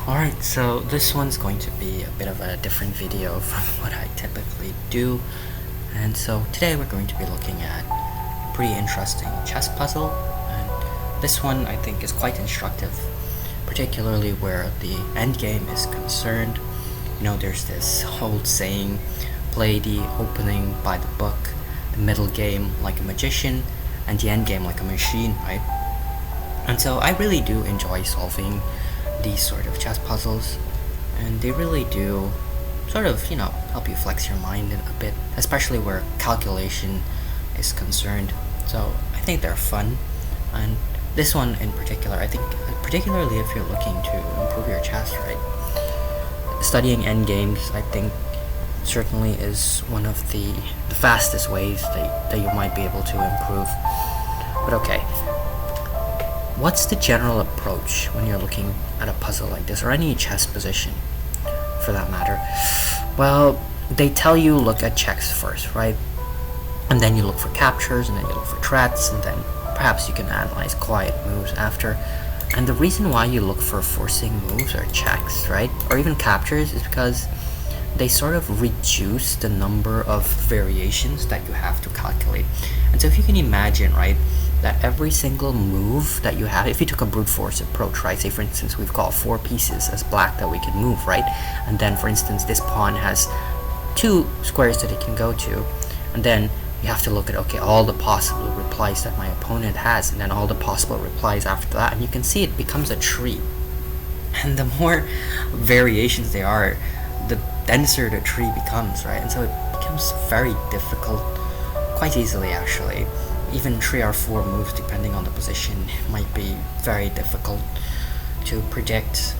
Alright, so this one's going to be a bit of a different video from what I typically do. And so today we're going to be looking at a pretty interesting chess puzzle. And this one I think is quite instructive, particularly where the endgame is concerned. You know, there's this old saying, play the opening by the book, the middle game like a magician, and the endgame like a machine, right? And so I really do enjoy solving these sort of chess puzzles, and they really do sort of, help you flex your mind a bit, especially where calculation is concerned. So I think they're fun, and this one in particular, I think, particularly if you're looking to improve your chess, right? Studying endgames, I think, certainly is one of the fastest ways that you might be able to improve. But okay, what's the general approach when you're looking at a puzzle like this, or any chess position for that matter? Well, they tell you look at checks first, right? And then you look for captures, and then you look for threats, and then perhaps you can analyze quiet moves after. And the reason why you look for forcing moves or checks, right, or even captures, is because they sort of reduce the number of variations that you have to calculate. And so if you can imagine, right, that every single move that you have, if you took a brute force approach, right, say for instance we've got 4 pieces as black that we can move, right, and then for instance this pawn has 2 squares that it can go to, and then you have to look at, okay, all the possible replies that my opponent has, and then all the possible replies after that, and you can see it becomes a tree. And the more variations there are, the denser the tree becomes, right? And so it becomes very difficult, quite easily actually. Even 3 or 4 moves, depending on the position, might be very difficult to predict.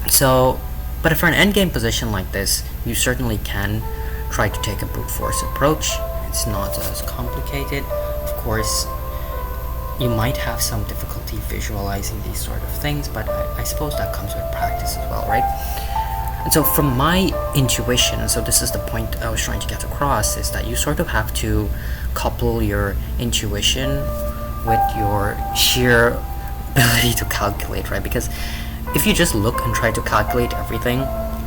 So, but for an endgame position like this, you certainly can try to take a brute force approach. It's not as complicated. Of course, you might have some difficulty visualizing these sort of things, but I suppose that comes with practice as well, right? And so from my intuition, so this is the point I was trying to get across, is that you sort of have to couple your intuition with your sheer ability to calculate, right? Because if you just look and try to calculate everything,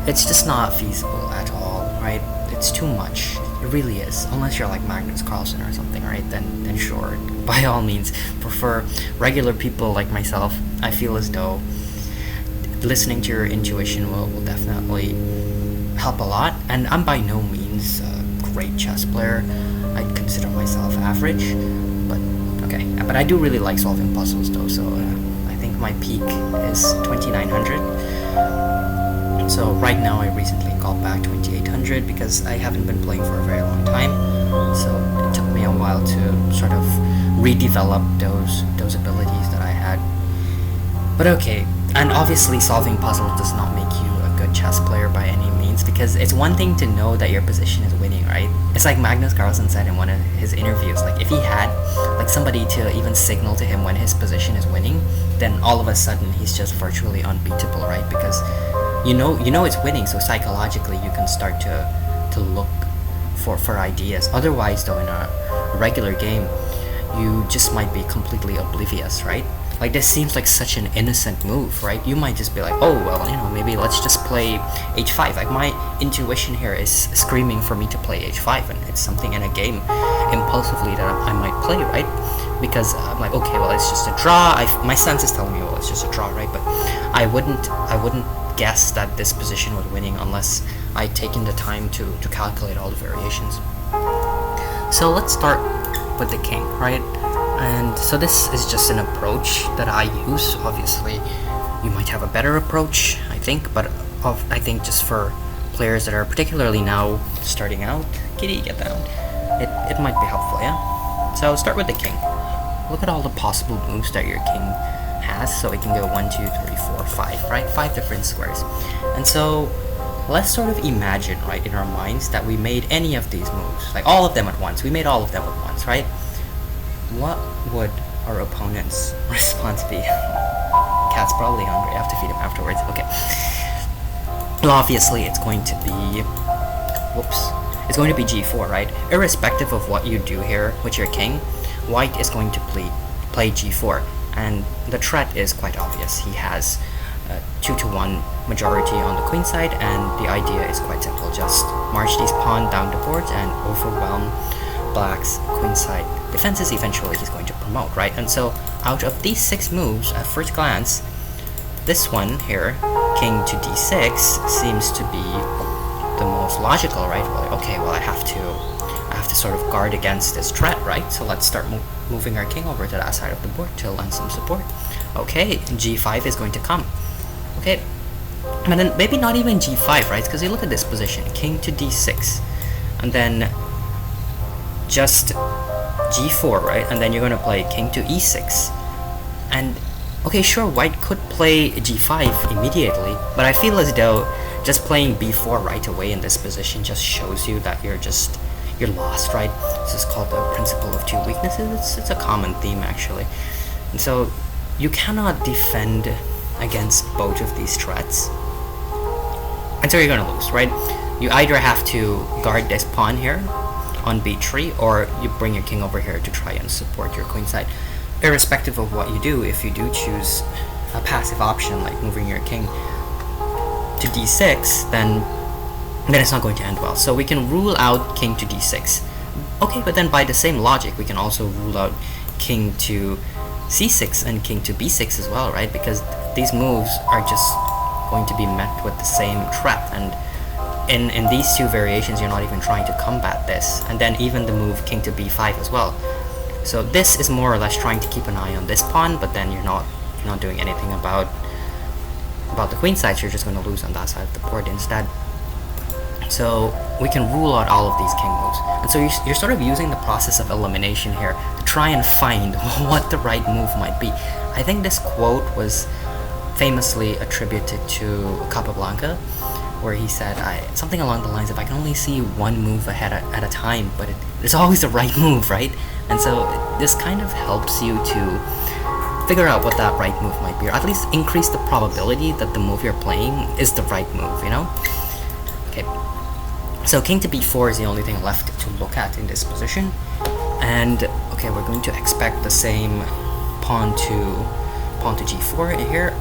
it's just not feasible at all, right? It's too much. It really is. Unless you're like Magnus Carlsen or something, right? Then sure, by all means. But for regular people like myself, I feel as though listening to your intuition will definitely help a lot. And I'm by no means a great chess player. I'd consider myself average, but okay. But I do really like solving puzzles though, so I think my peak is 2900. So right now I recently got back 2800 because I haven't been playing for a very long time, so it took me a while to sort of redevelop those abilities that I had. But okay, and obviously solving puzzles does not make you a good chess player by any means, because it's one thing to know that your position is winning, right? It's like Magnus Carlsen said in one of his interviews, like if he had like somebody to even signal to him when his position is winning, then all of a sudden he's just virtually unbeatable, right? Because you know it's winning, so psychologically you can start to look for ideas. Otherwise though, in a regular game, you just might be completely oblivious, right? Like this seems like such an innocent move, right? You might just be like, oh well, maybe let's just play h5. Like my intuition here is screaming for me to play h5, and it's something in a game impulsively that I might play, right? Because I'm like, okay, well it's just a draw. My sense is telling me, well it's just a draw, right? But I wouldn't guess that this position was winning unless I'd taken the time to calculate all the variations. So let's start with the king, right? And so this is just an approach that I use. Obviously, you might have a better approach, I think, but I think just for players that are particularly now starting out, kitty, get down, it might be helpful, yeah? So start with the king. Look at all the possible moves that your king has. So it can go 1, 2, 3, 4, 5, right? 5 different squares. And so let's sort of imagine, right, in our minds that we made any of these moves, like all of them at once. We made all of them at once, right? What would our opponent's response be? Cat's probably hungry. I have to feed him afterwards. Okay. Well, obviously it's going to be it's going to be g4, right? Irrespective of what you do here with your king, white is going to play g4, and the threat is quite obvious. He has 2-to-1 majority on the queen side, and the idea is quite simple. Just march these pawns down the board and overwhelm black's queen side defenses. Eventually he's going to promote, right? And so out of these 6 moves, at first glance, this one here, king to d6, seems to be the most logical, right? Well, okay, well I have to sort of guard against this threat, right? So let's start moving our king over to that side of the board to lend some support. Okay, g5 is going to come. Okay, and then maybe not even g5, right? Because you look at this position, king to d6, and then just g4, right? And then you're going to play king to e6. And okay, sure, white could play g5 immediately, but I feel as though just playing b4 right away in this position just shows you that you're lost, right? This is called the principle of 2 weaknesses. It's a common theme, actually. And so you cannot defend against both of these threats, and so you're gonna lose, right? You either have to guard this pawn here on b3, or you bring your king over here to try and support your queen side. Irrespective of what you do, if you do choose a passive option like moving your king to d6, then it's not going to end well. So we can rule out king to d6. Okay, but then by the same logic, we can also rule out king to c6 and king to b6 as well, right? Because these moves are just going to be met with the same threat, and in these 2 variations, you're not even trying to combat this. And then even the move king to b5 as well. So this is more or less trying to keep an eye on this pawn, but then you're not doing anything about the queen side, so you're just going to lose on that side of the board instead. So we can rule out all of these king moves. And so you're sort of using the process of elimination here to try and find what the right move might be. I think this quote was famously attributed to Capablanca, where he said something along the lines of, I can only see one move ahead at a time, but it's always the right move, right? And so this kind of helps you to figure out what that right move might be, or at least increase the probability that the move you're playing is the right move, you know? Okay, so king to b4 is the only thing left to look at in this position. And okay, we're going to expect the same pawn to g4 here.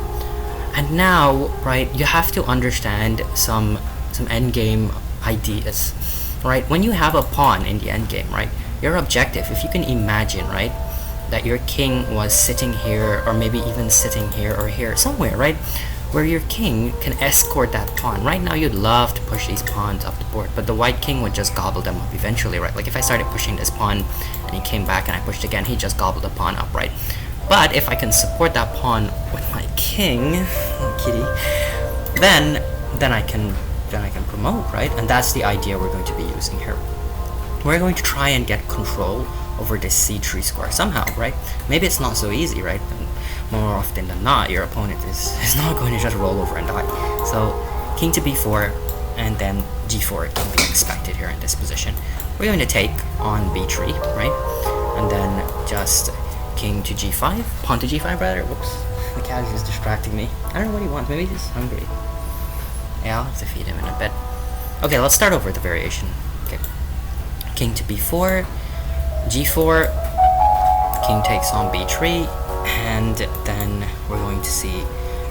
And now, right, you have to understand some endgame ideas, right? When you have a pawn in the endgame, right, your objective, if you can imagine, right, that your king was sitting here, or maybe even sitting here or here, somewhere, right, where your king can escort that pawn. Right now, you'd love to push these pawns up the board, but the white king would just gobble them up eventually, right? Like if I started pushing this pawn and he came back and I pushed again, he just gobbled the pawn up, right? But if I can support that pawn with my king, kitty, then I can promote, right? And that's the idea we're going to be using here. We're going to try and get control over this c3 square somehow, right? Maybe it's not so easy, right? And more often than not, your opponent is not going to just roll over and die. So king to b4, and then g4 can be expected here in this position. We're going to take on b3, right? And then just king to g5, pawn to g5 rather. Whoops, the cat is distracting me. I don't know what he wants. Maybe he's hungry. Yeah, I'll have to feed him in a bit. Okay, let's start over the variation. Okay, king to b4, g4, king takes on b3, and then we're going to see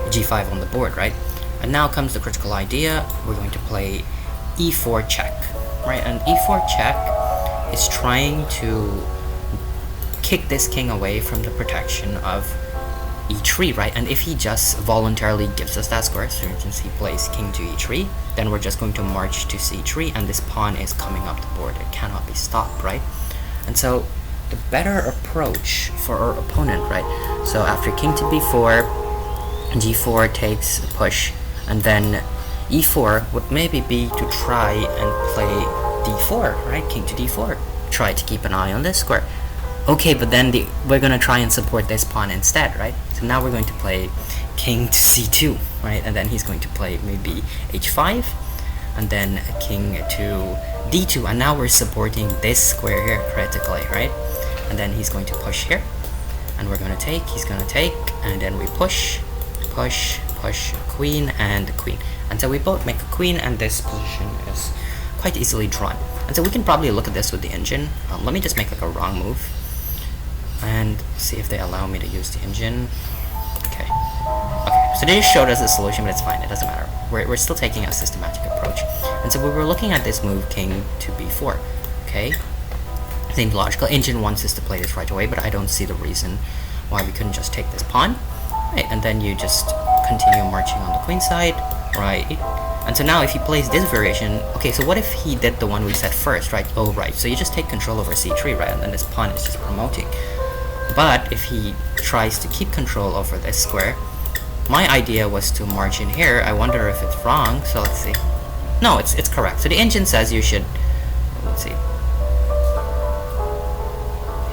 g5 on the board, right? And now comes the critical idea. We're going to play e4 check, right? And e4 check is trying to kick this king away from the protection of e3, right? And if he just voluntarily gives us that square, so for instance he plays king to e3, then we're just going to march to c3, and this pawn is coming up the board. It cannot be stopped, right? And so the better approach for our opponent, right? So after king to b4, g4 takes a push, and then e4 would maybe be to try and play d4, right? King to d4, try to keep an eye on this square. Okay, but then we're gonna try and support this pawn instead, right? So now we're going to play king to c2, right? And then he's going to play maybe h5, and then king to d2, and now we're supporting this square here critically, right? And then he's going to push here, and we're gonna take, he's gonna take, and then we push, push, push, queen, and queen. And so we both make a queen, and this position is quite easily drawn. And so we can probably look at this with the engine. Let me just make like a wrong move and see if they allow me to use the engine. Okay, So they just showed us the solution, but it's fine, it doesn't matter. We're still taking a systematic approach. And so we were looking at this move, king to b4. Okay, I think logical. Engine wants us to play this right away, but I don't see the reason why we couldn't just take this pawn. Right, and then you just continue marching on the queen side, right? And so now if he plays this variation, okay, so what if he did the one we said first, right? Oh, right, so you just take control over c3, right? And then this pawn is just promoting. But if he tries to keep control over this square, my idea was to march in here. I wonder if it's wrong, so let's see. No, it's correct. So the engine says you should, let's see.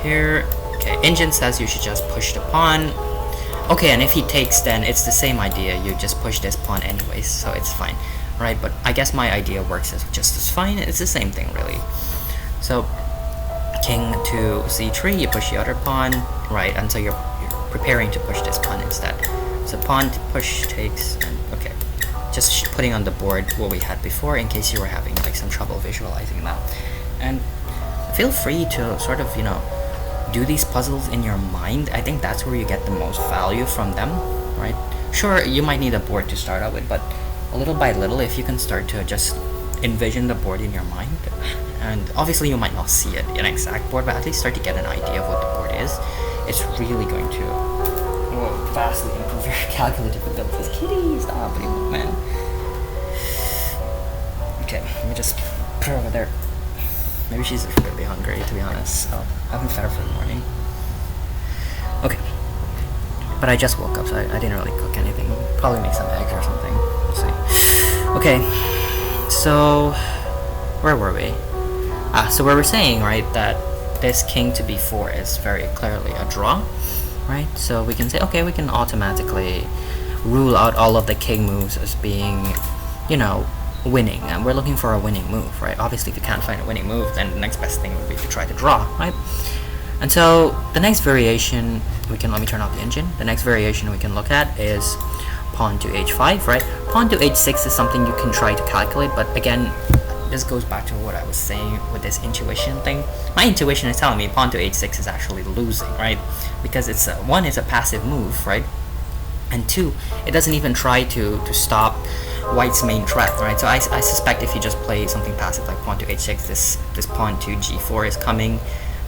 Here, okay, engine says you should just push the pawn. Okay, and if he takes, then it's the same idea. You just push this pawn anyways, so it's fine, right? But I guess my idea works just as fine. It's the same thing, really. So king to c3, you push the other pawn, right? And so you're preparing to push this pawn instead. So pawn to push takes, and okay, just putting on the board what we had before in case you were having like some trouble visualizing that. And feel free to sort of, you know, do these puzzles in your mind. I think that's where you get the most value from them, right? Sure, you might need a board to start out with, but little by little, if you can start to just envision the board in your mind, and obviously you might not see it in an exact board, but at least start to get an idea of what the board is, it's really going to vastly improve your calculative abilities. Kitty, stop, man. Okay, let me just put her over there. Maybe she's really hungry, to be honest, so I haven't fed her for the morning. Okay. But I just woke up, so I didn't really cook anything. Probably make some eggs or something. We'll see. Okay. So, where were we? So we were saying, right, that this king to b4 is very clearly a draw, right? So we can say, okay, we can automatically rule out all of the king moves as being, you know, winning, and we're looking for a winning move, right? Obviously, if you can't find a winning move, then the next best thing would be to try to draw, right? And so the next variation we can, let me turn off the engine. The next variation we can look at is pawn to h5, right? Pawn to h6 is something you can try to calculate, but again, this goes back to what I was saying with this intuition thing. My intuition is telling me pawn to h6 is actually losing, right? Because it's one, it's a passive move, right? And two, it doesn't even try to stop white's main threat, right? So I suspect if you just play something passive like pawn to h6, this pawn to g4 is coming,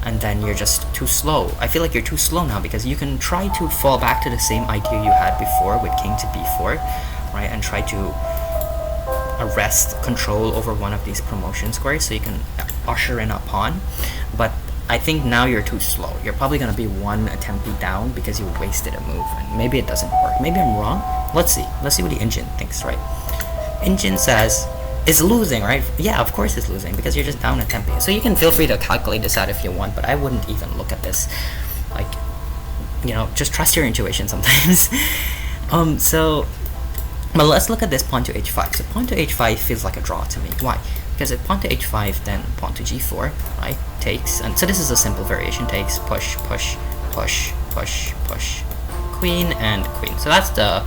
and then you're just too slow. I feel like you're too slow now because you can try to fall back to the same idea you had before with king to b4, right? And try to arrest control over one of these promotion squares so you can usher in a pawn. But I think now you're too slow. You're probably going to be one attempt down because you wasted a move, and maybe it doesn't work. Maybe I'm wrong. Let's see what the engine thinks, right? Engine says it's losing, right? Yeah, of course it's losing because you're just down a tempo. So you can feel free to calculate this out if you want, but I wouldn't even look at this. Like, you know, just trust your intuition sometimes. But let's look at this pawn to h5. So pawn to h5 feels like a draw to me. Why? Because if pawn to h5, then pawn to g4, right? Takes, and so this is a simple variation. Takes, push, push, push, push, push, queen and queen. So that's the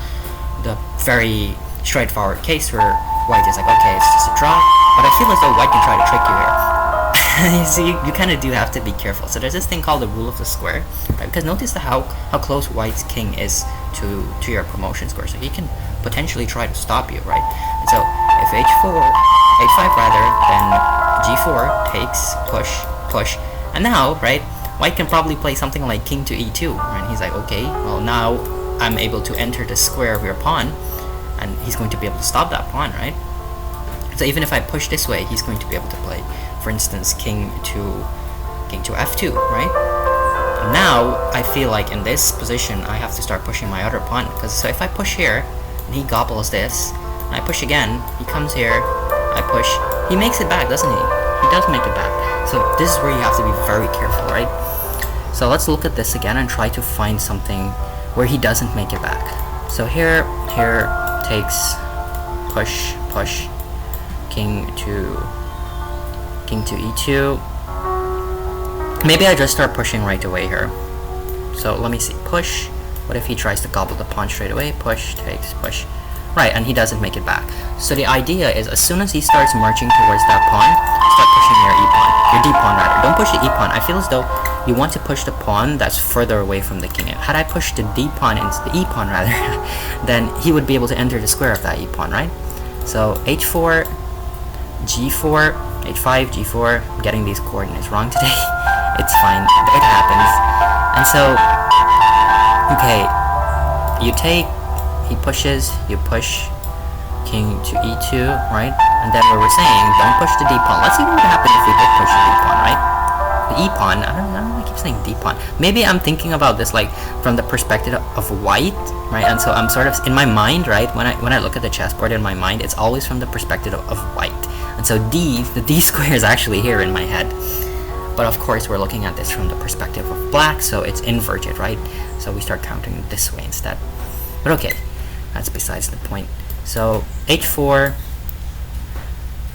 very straightforward case where white is like, okay, it's just a draw, but I feel as though white can try to trick you here. So you kind of do have to be careful. So there's this thing called the rule of the square, right? Because notice how close white's king is to your promotion square, so he can potentially try to stop you, right? And so if h5 rather, then g4 takes, push, push, and now, right, white can probably play something like king to e2, right? He's like, okay, well now I'm able to enter the square of your pawn, and he's going to be able to stop that pawn, right? So even if I push this way, he's going to be able to play, for instance, king to f2, right? And now I feel like in this position I have to start pushing my other pawn, because so if I push here and he gobbles this, and I push again, he comes here, I push, he makes it back, doesn't he? He does make it back. So this is where you have to be very careful, right? So let's look at this again and try to find something where he doesn't make it back. So here takes, push, push, king to e2. Maybe I just start pushing right away here. So let me see, push. What if he tries to gobble the pawn straight away? Push, takes, push. Right, and he doesn't make it back. So the idea is as soon as he starts marching towards that pawn, start pushing your e-pawn, your d-pawn rather. Don't push the e-pawn. I feel as though you want to push the pawn that's further away from the king. Had I pushed the d pawn, the e pawn rather, then he would be able to enter the square of that e pawn, right? So h4, g4, h5, g4. I'm getting these coordinates wrong today. It's fine, it happens. And so, okay, you take, he pushes, you push king to e2, right? And then we were saying, don't push the d pawn. Let's see what would happen if we did push the d pawn, right? The e pawn, I don't know, I keep saying d pawn. Maybe I'm thinking about this like from the perspective of white, right? And so I'm sort of in my mind, right? When I look at the chessboard in my mind, it's always from the perspective of white. And so the d square is actually here in my head. But of course, we're looking at this from the perspective of black, so it's inverted, right? So we start counting this way instead. But okay, that's besides the point. So h4,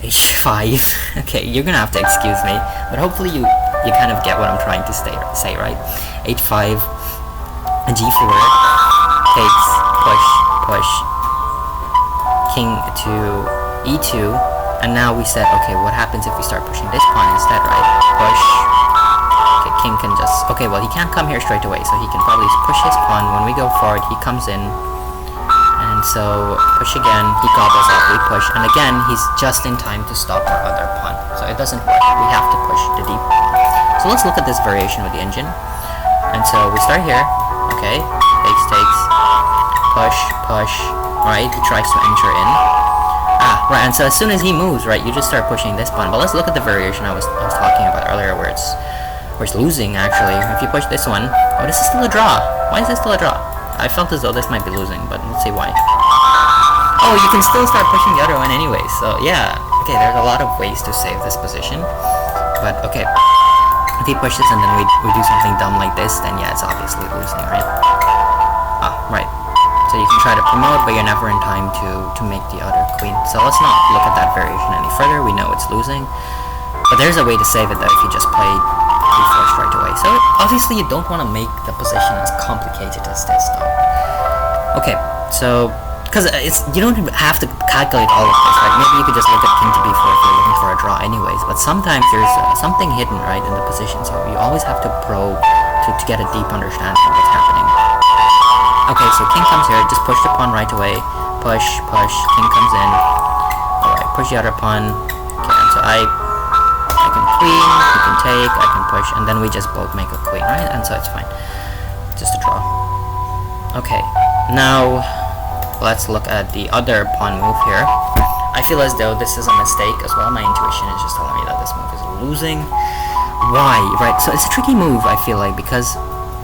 h5. Okay, you're gonna have to excuse me, but hopefully you kind of get what I'm trying to say, right? h5, g4, takes, push, king to e2, and now we said, okay, what happens if we start pushing this pawn instead, right? Push. Okay, king can just, okay, well, he can't come here straight away, so he can probably push his pawn. When we go forward, he comes in, and so push again, he gobbles up, we push, and again, he's just in time to stop our other pawn, so it doesn't work, we have to push the d pawn. So let's look at this variation with the engine. And so we start here, okay, takes, push, right, he tries to enter in. Right, and so as soon as he moves, right, you just start pushing this pawn. But let's look at the variation I was talking about earlier, where it's losing actually. If you push this one, oh, this is still a draw. Why is this still a draw? I felt as though this might be losing, but let's see why. Oh, you can still start pushing the other one anyway. So yeah, okay, there's a lot of ways to save this position. But okay, if he pushes and then we do something dumb like this, then yeah, it's obviously losing, right? Right. So you can try to promote, but you're never in time to make the other queen. So let's not look at that variation any further. We know it's losing. But there's a way to save it though if you just play d4 straight away. So obviously you don't want to make the position as complicated as this though. Okay, so because you don't have to calculate all of this, right? Maybe you could just look at king to b4 if you're looking for a draw anyways. But sometimes there's something hidden, right, in the position. So you always have to probe to get a deep understanding of what's happening. Okay, so king comes here, just push the pawn right away. Push, king comes in. Alright, push the other pawn. Okay, and so I can queen, he can take, I can push, and then we just both make a queen, right? And so it's fine. Just a draw. Okay, now let's look at the other pawn move here. I feel as though this is a mistake as well. My intuition is just telling me that this move is losing. Why? Right, so it's a tricky move, I feel like, because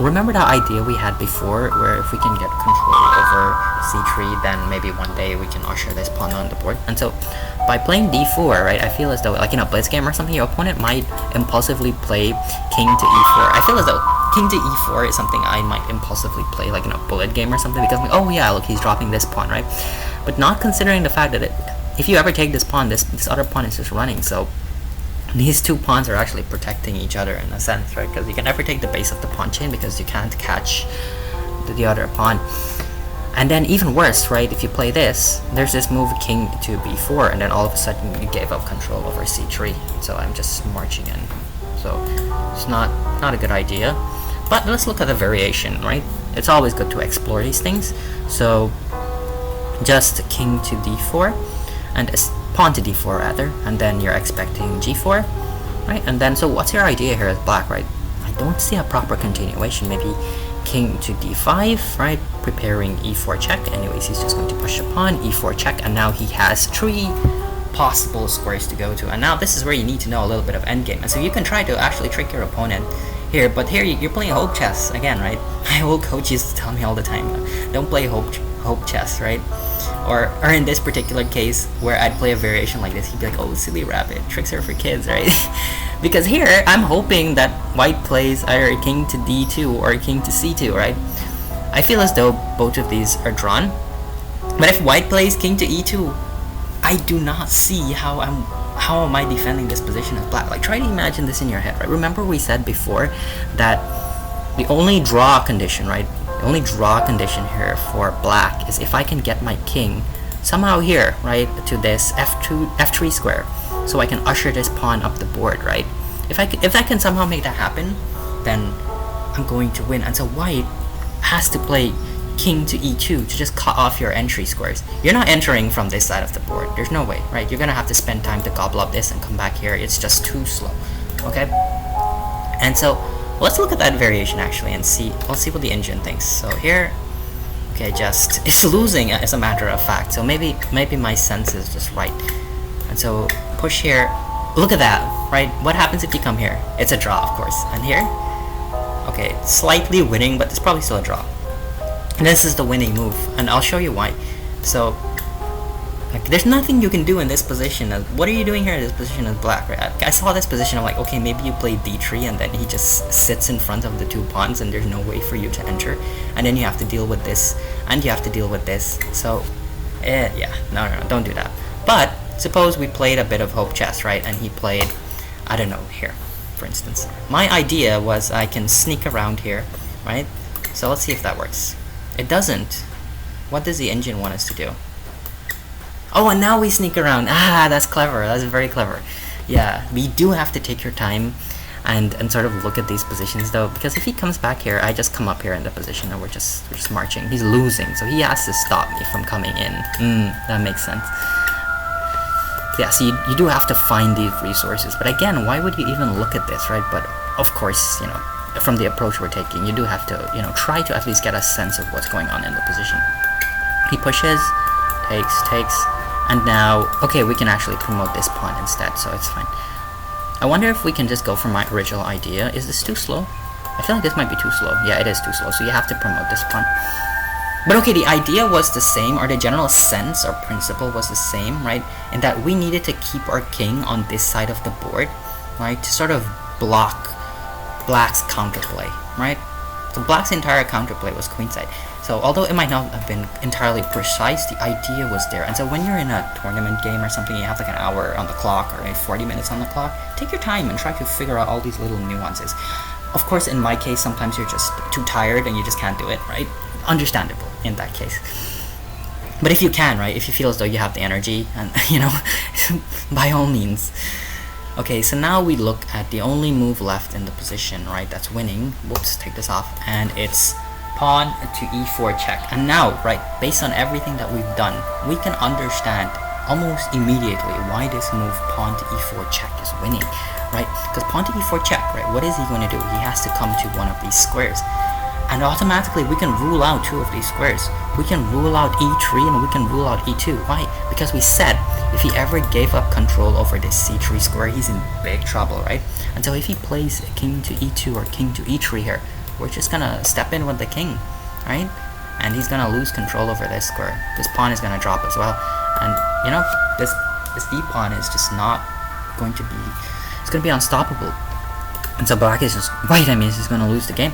remember that idea we had before where if we can get control over c3, then maybe one day we can usher this pawn on the board. And so by playing d4, right, I feel as though like in a blitz game or something, your opponent might impulsively play king to e4. I feel as though king to e4 is something I might impulsively play like in a bullet game or something, because I'm like, oh yeah, look, he's dropping this pawn, right? But not considering the fact that if you ever take this pawn, this other pawn is just running. So these two pawns are actually protecting each other in a sense, right? Because you can never take the base of the pawn chain because you can't catch the other pawn. And then even worse, right, if you play this, there's this move king to b4, and then all of a sudden you gave up control over c3. So I'm just marching in. So it's not a good idea. But let's look at the variation, right? It's always good to explore these things. So just king to d4, and pawn to d4 rather, and then you're expecting g4, right? And then so what's your idea here as black, right? I don't see a proper continuation. Maybe king to d5, right? Preparing e4 check. Anyways, he's just going to push the pawn, e4 check, and now he has 3 possible squares to go to. And now this is where you need to know a little bit of endgame. And so you can try to actually trick your opponent here, but here you're playing hope chess again, right? My old coach used to tell me all the time, don't play hope chess, right? Or in this particular case where I'd play a variation like this, he'd be like, oh, silly rabbit, tricks are for kids, right? Because here I'm hoping that white plays either king to d2 or king to c2, right? I feel as though both of these are drawn, but if white plays king to e2, I do not see how am I defending this position as black. Like, try to imagine this in your head, right? Remember we said before that the only draw condition, right? The only draw condition here for black is if I can get my king somehow here, right, to this f3 square, so I can usher this pawn up the board, right? If I can somehow make that happen, then I'm going to win. And so white has to play king to e2 to just cut off your entry squares. You're not entering from this side of the board. There's no way, right? You're gonna have to spend time to gobble up this and come back here. It's just too slow, okay? And so let's look at that variation actually and see. Let's see what the engine thinks. So here, okay, just it's losing as a matter of fact. So maybe my sense is just right. And so push here. Look at that, right? What happens if you come here? It's a draw, of course. And here, okay, slightly winning, but it's probably still a draw. And this is the winning move, and I'll show you why. So, like, there's nothing you can do in this position. What are you doing here in this position as black, right? I saw this position, I'm like, okay, maybe you play d3 and then he just sits in front of the 2 pawns and there's no way for you to enter. And then you have to deal with this, and you have to deal with this. So, yeah, no, don't do that. But, suppose we played a bit of hope chess, right? And he played, I don't know, here, for instance. My idea was I can sneak around here, right? So let's see if that works. It doesn't. What does the engine want us to do? Oh, and now we sneak around. Ah, that's clever. That's very clever. Yeah, we do have to take your time and sort of look at these positions though, because if he comes back here, I just come up here in the position and we're just marching. He's losing, so he has to stop me from coming in. That makes sense. Yeah, so you do have to find these resources, but again, why would you even look at this, right? But of course, you know, from the approach we're taking, you do have to, you know, try to at least get a sense of what's going on in the position. He pushes, takes, and now, okay, we can actually promote this pawn instead, so it's fine. I wonder if we can just go for my original idea. Is this too slow? I feel like this might be too slow. Yeah, it is too slow, so you have to promote this pawn. But okay, the idea was the same, or the general sense or principle was the same, right? In that we needed to keep our king on this side of the board, right? To sort of block black's counterplay, right? So black's entire counterplay was queenside. So although it might not have been entirely precise, the idea was there. And so when you're in a tournament game or something, you have like an hour on the clock or maybe 40 minutes on the clock, take your time and try to figure out all these little nuances. Of course, in my case, sometimes you're just too tired and you just can't do it, right? Understandable in that case. But if you can, right, if you feel as though you have the energy, and you know, by all means. Okay, so now we look at the only move left in the position, right, that's winning. Whoops, take this off, and it's pawn to e4 check. And now, right, based on everything that we've done, we can understand almost immediately why this move pawn to e4 check is winning, right? Because pawn to e4 check, right, what is he going to do? He has to come to one of these squares. And automatically we can rule out 2 of these squares. We can rule out e3 and we can rule out e2. Why? Because we said if he ever gave up control over this c3 square, he's in big trouble, right? And so if he plays king to e2 or king to e3 here, we're just gonna step in with the king, right? And he's gonna lose control over this square. This pawn is gonna drop as well. And you know, this d pawn is just not going to be, it's gonna be unstoppable. And so black is just, white, I mean, is just gonna lose the game.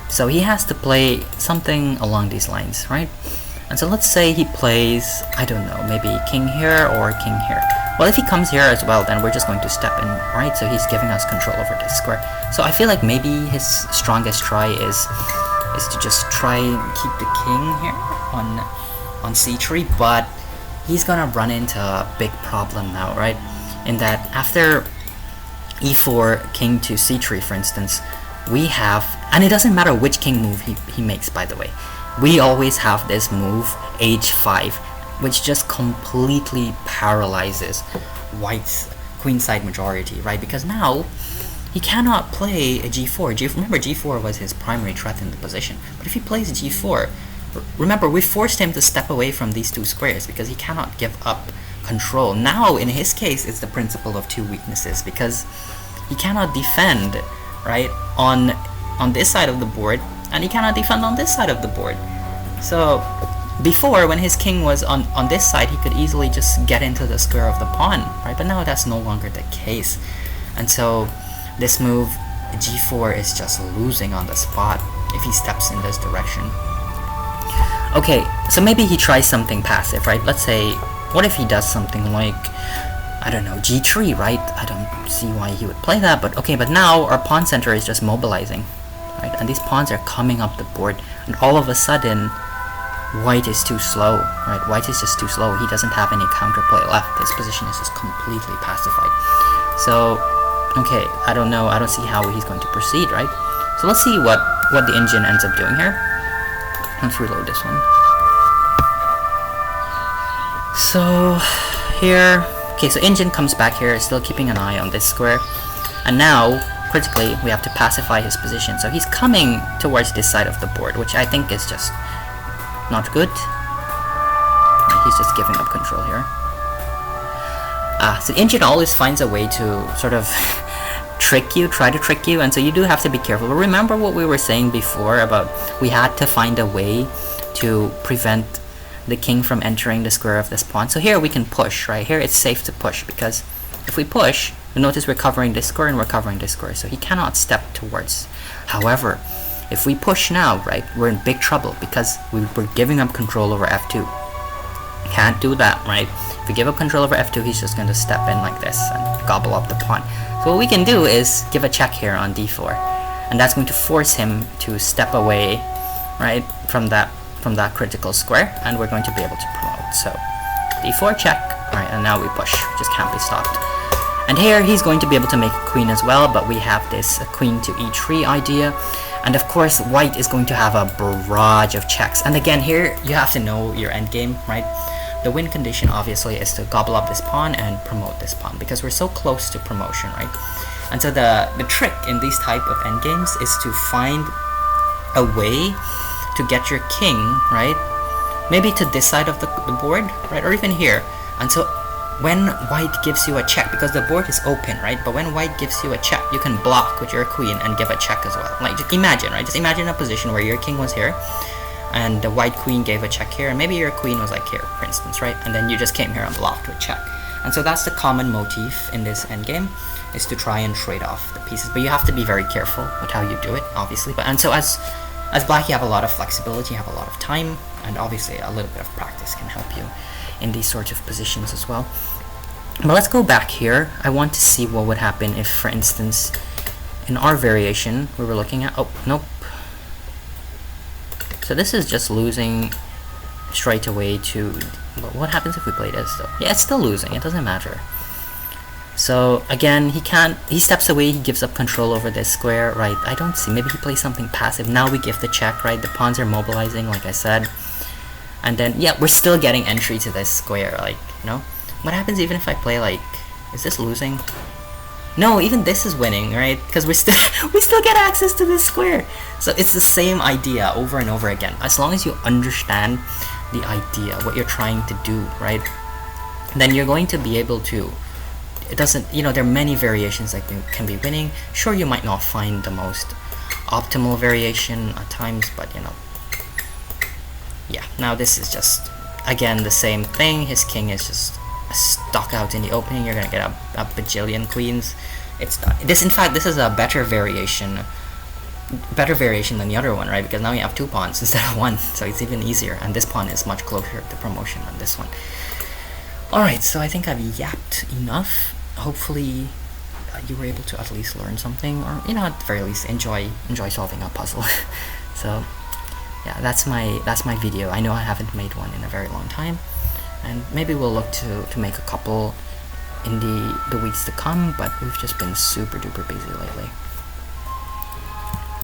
So he has to play something along these lines, right? And so let's say he plays, I don't know, maybe king here or king here. Well, if he comes here as well, then we're just going to step in, right? So he's giving us control over this square. So I feel like maybe his strongest try is to just try and keep the king here on c3, but he's gonna run into a big problem now, right? In that after e4, king to c3, for instance, we have, and it doesn't matter which king move he makes, by the way, we always have this move h5, which just completely paralyzes white's queenside majority, right? Because now he cannot play a g4. Remember, g4 was his primary threat in the position, but if he plays g4, remember, we forced him to step away from these 2 squares because he cannot give up control. Now in his case, it's the principle of 2 weaknesses, because he cannot defend, right, on this side of the board, and he cannot defend on this side of the board. So before, when his king was on this side, he could easily just get into the square of the pawn, right? But now that's no longer the case. And so this move g4 is just losing on the spot if he steps in this direction. Okay, so maybe he tries something passive, right? Let's say, what if he does something like, I don't know, g3, right? I don't see why he would play that, but okay, but now our pawn center is just mobilizing, right? And these pawns are coming up the board, and all of a sudden, white is too slow, right? White is just too slow. He doesn't have any counterplay left. His position is just completely pacified. So, okay, I don't know. I don't see how he's going to proceed, right? So let's see what the engine ends up doing here. Let's reload this one. So here, okay, so engine comes back here, still keeping an eye on this square, and now critically we have to pacify his position. So he's coming towards this side of the board, which I think is just not good. He's just giving up control here. So the engine always finds a way to sort of try to trick you, and so you do have to be careful. But remember what we were saying before about we had to find a way to prevent the king from entering the square of this pawn. So here we can push, right? Here it's safe to push, because if we push, you notice we're covering this square and we're covering this square, so he cannot step towards. However, if we push now, right, we're in big trouble because we're giving up control over f2. Can't do that, right? If we give up control over f2, he's just going to step in like this and gobble up the pawn. So what we can do is give a check here on d4, and that's going to force him to step away, right, from that critical square, and we're going to be able to promote. So d4 check, right, and now we push, just can't be stopped. And here he's going to be able to make a queen as well, but we have this queen to e3 idea, and of course white is going to have a barrage of checks. And again, here you have to know your endgame, right? The win condition obviously is to gobble up this pawn and promote this pawn, because we're so close to promotion, right? And so the trick in these type of endgames is to find a way to get your king, right, maybe to this side of the board, right, or even here. And so when white gives you a check, because the board is open, right, but when white gives you a check, you can block with your queen and give a check as well. Like, just imagine, right, just imagine a position where your king was here and the white queen gave a check here, and maybe your queen was like here, for instance, right, and then you just came here and blocked with check. And so that's the common motif in this endgame, is to try and trade off the pieces, but you have to be very careful with how you do it, obviously. But and so as black, you have a lot of flexibility, you have a lot of time, and obviously a little bit of practice can help you in these sorts of positions as well. But let's go back here. I want to see what would happen if, for instance, in our variation we were looking at, oh nope, so this is just losing straight away to, but what happens if we play this though? Yeah, it's still losing, it doesn't matter. So again, he steps away, he gives up control over this square, right? I don't see, maybe he plays something passive. Now we give the check, right? The pawns are mobilizing, like I said. And then, yeah, we're still getting entry to this square, like, you know? What happens even if I play, like, is this losing? No, even this is winning, right? Because we still get access to this square. So it's the same idea over and over again. As long as you understand the idea, what you're trying to do, right? Then you're going to be able to, it doesn't, you know, there are many variations that can be winning. Sure, you might not find the most optimal variation at times, but you know, yeah. Now this is just, again, the same thing. His king is just stuck out in the opening. You're gonna get a bajillion queens. It's not, this, in fact, this is a better variation than the other one, right? Because now you have 2 pawns instead of 1, so it's even easier, and this pawn is much closer to promotion than this one. Alright, so I think I've yapped enough. Hopefully you were able to at least learn something, or, you know, at the very least enjoy solving a puzzle. So yeah, that's my video. I know I haven't made one in a very long time, and maybe we'll look to make a couple in the weeks to come, but we've just been super duper busy lately.